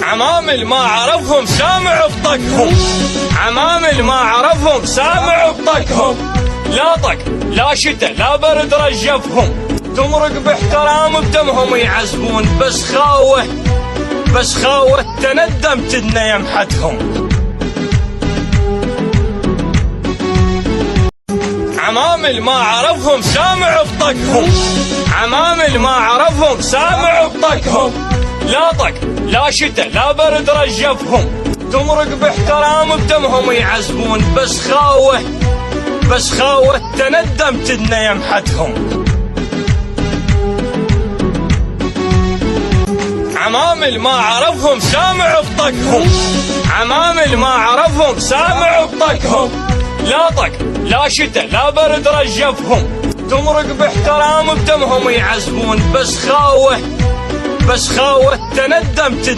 عمامل ما عرفهم سامع بطقهم، عمامل ما عرفهم سامع بطقهم، لا طق لا شتا لا برد رجفهم، تمرق باحترام بدمهم يعزبون، بس خاوة تندم تدنا يمحتهم. عمامل ما عرفهم سامع بطقهم، عمامل ما عرفهم سامع بطقهم، لا طق لا شتا لا برد رجفهم، تمرق باحترام بدمهم يعزبون، بس خاوة تندم تدنا يمحتهم. عمامل ما عرفهم سامع بطقهم، عمامل ما عرفهم سامع بطقهم، لا طق لا شتا لا برد رجفهم، تمرق باحترام بدمهم يعزبون، بس خاوة تندم تدنا